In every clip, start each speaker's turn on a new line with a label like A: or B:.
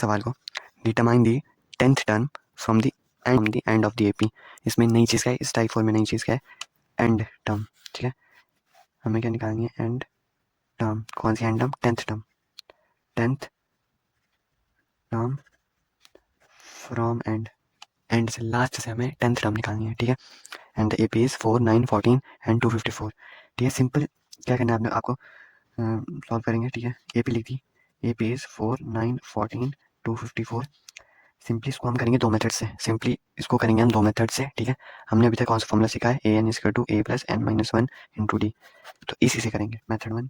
A: सवाल को determine the 10th term from the end of the AP. इसमें नई चीज़ क्या है, इस टाइप 4 में नई चीज़ क्या है, एंड टर्म। ठीक है, हमें क्या निकालनी है, एंड टर्म। कौन सी end term, 10th term, 10th term from end से लास्ट से हमें 10th टर्म निकालनी है। ठीक है, and the AP is 4, 9, 14 and 254। ठीक है, सिंपल क्या करना है आपने, आपको सॉल्व करेंगे। ठीक है, एपी लिख दी, एपी इज 4, 9, 14, 254। सिंपली इसको हम करेंगे दो मेथड से, सिंपली इसको करेंगे हम दो मेथड से। ठीक है, हमने अभी तक कौन सा फॉर्मूला सीखा है, A N equal to A plus N minus one into D. तो इसी से करेंगे मेथड वन।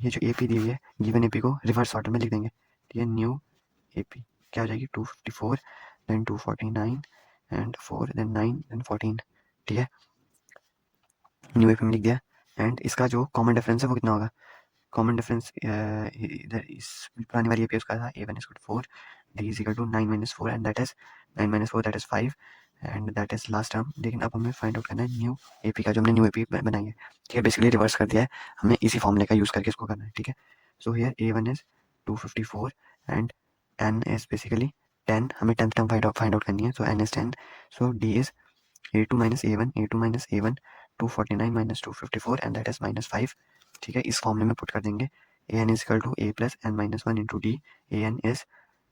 A: ये जो ए पी दी हुई है, गिवन ए पी को रिवर्स ऑर्डर में लिख देंगे। ठीक है, न्यू ए पी क्या हो जाएगी, 254 देन 249 एंड 4 देन 9 देन 14। ठीक है, न्यू ए पी में लिख दिया। एंड इसका जो कॉमन डिफरेंस है वो कितना होगा, कॉमन डिफरेंस इधर इस पुरानी वाली एपी उसका था A one is 4, D is equal to 9 minus 4 and that is 9 minus 4 that is 5 and that is last term. लेकिन अब हमें फाइंड आउट करना है न्यू एपी का, जो हमने न्यू एपी बनाई है। ठीक है, बेसिकली रिवर्स कर दिया है, हमें इसी फॉर्मूले का यूज़ करके इसको करना है। ठीक है, so here A one is 254 and N is basically 10, हमें 10th टर्म फाइंड आउट करनी है, so N is 10, so D is a2 minus a1, a2 minus a1, 249 minus 254 and that is minus 5। ठीक है, इस फॉर्मूले में पुट कर देंगे, an is equal to a plus n minus 1 into d। an is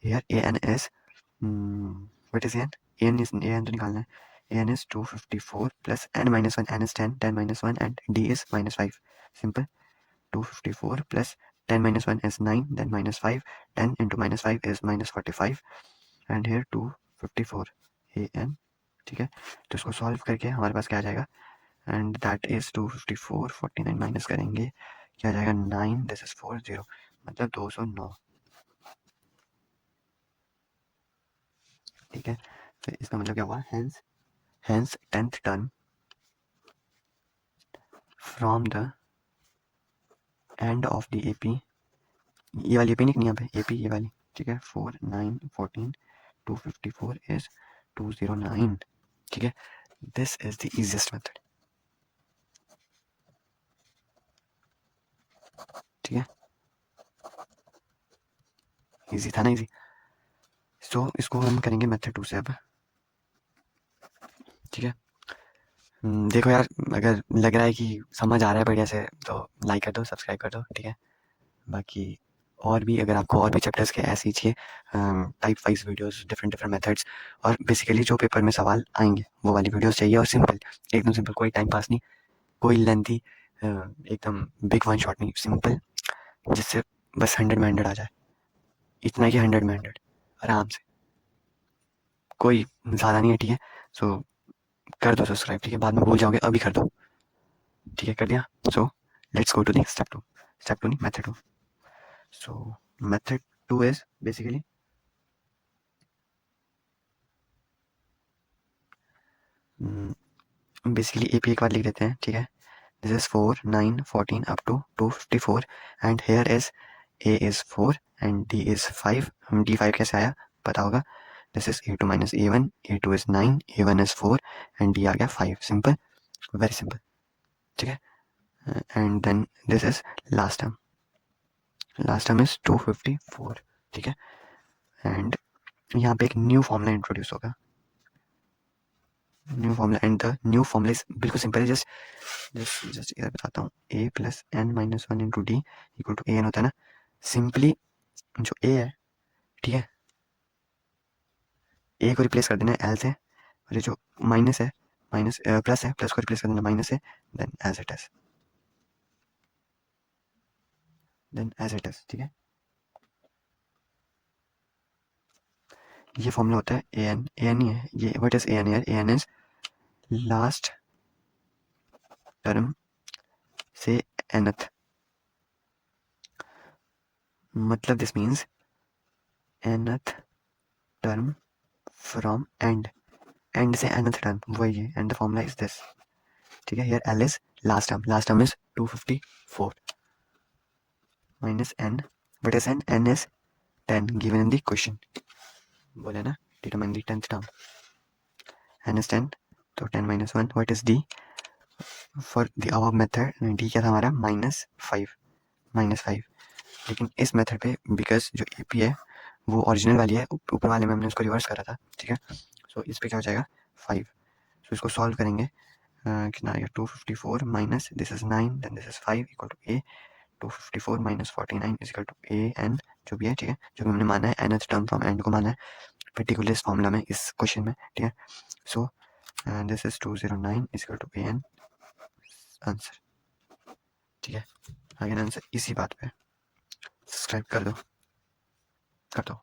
A: here, an is what is an तो निकालना है, an is 254 plus n minus 1, n is 10, 10 minus 1 and d is minus 5। simple, 254 plus 10 minus 1 is 9 then minus 5, 10 into minus 5 is minus 45 and here 254 an। ठीक है, तो इसको solve करके हमारे पास क्या आ जाएगा, एंड दैट इज 254, 49 माइनस करेंगे क्या आ जाएगा, 9, दिस इज 40, मतलब 209। ठीक है, तो इसका मतलब क्या हुआ, hence 10th term from the end of the AP, ये वाली एपी नहीं यहाँ पे, एपी ये वाली। ठीक है, 4, 9, 14, 254 इज 209। ठीक है, this is the easiest method. ठीक है, इजी था ना, इजी। सो इसको हम करेंगे मेथड 2 से अब। ठीक है, देखो यार, अगर लग रहा है कि समझ आ रहा है बढ़िया से तो लाइक कर दो, सब्सक्राइब कर दो। ठीक है, बाकी और भी अगर आपको और भी चैप्टर्स के ऐसे ही चाहिए type wise videos, different different methods, और बेसिकली जो पेपर में सवाल आएंगे वो वाली वीडियोस चाहिए, और सिंपल, एकदम सिंपल, कोई टाइम पास नहीं, कोई लेंथी, एकदम बिग वन शॉट नहीं, सिंपल, जिससे बस 100 में 100 आ जाए, इतना कि 100 में 100 आराम से, कोई ज़्यादा नहीं है। ठीक है, सो कर दो सब्सक्राइब। ठीक है, बाद में भूल जाओगे, अभी कर दो। ठीक है, कर दिया। So let's go to the step 2, step 2 नहीं, method 2। So method 2 is basically AP एक बार लिख देते हैं। ठीक है, this is 4, 9, 14 up to 254 and here is A is 4 and D is 5। हम d5 कैसे आया पता होगा, this is a2 minus a1, a2 is 9, a1 is 4 and d आ गया 5। Simple, very simple. ठीक है, and then this is last term is 254। ठीक है, एंड यहाँ पे एक न्यू फॉर्मूला इंट्रोड्यूस होगा, new formula, and the new formula is बिल्कुल सिंपल है, जस्ट इधर बताता हूँ, A plus N minus one into D equal to A N होता है ना। सिंपली जो ए है, ठीक है, ए को रिप्लेस कर देना है एल से, और ये जो माइनस है, माइनस प्लस है, प्लस को रिप्लेस कर देना माइनस से, देन एज इट इज, ठीक है। ये फॉर्मूला होता है ए एन ही है ये, व्हाट इज ए एन यार, A N is last term से nth, मतलब this means nth term from end से nth टर्म, वही है, and the formula is this. ठीक है, here L is last term is 254 minus N, what is N is 10 given in the question, बोले ना, determine the 10th term, n is 10, तो 10 minus 1, what is d for the above method, d क्या था हमारा, -5, लेकिन इस method पे because जो ए पी है वो ओरिजिनल वाली है, ऊपर वाले में हमने उसको रिवर्स करा था, ठीक है। सो इस पे क्या हो जाएगा 5। सो इसको सॉल्व करेंगे, कितना आएगा 254 minus this is 9 then this is 5 equal to A. 254 minus 49 is equal to A N जो भी है, ठीक है, जो भी हमने माना है nth टर्म फ्रॉम एंड को माना है पर्टिकुलर फॉर्मूला में इस क्वेश्चन में, ठीक है। So this is 209 is equal to A N answer, ठीक है। आगे आंसर इसी बात पे सब्सक्राइब कर दो।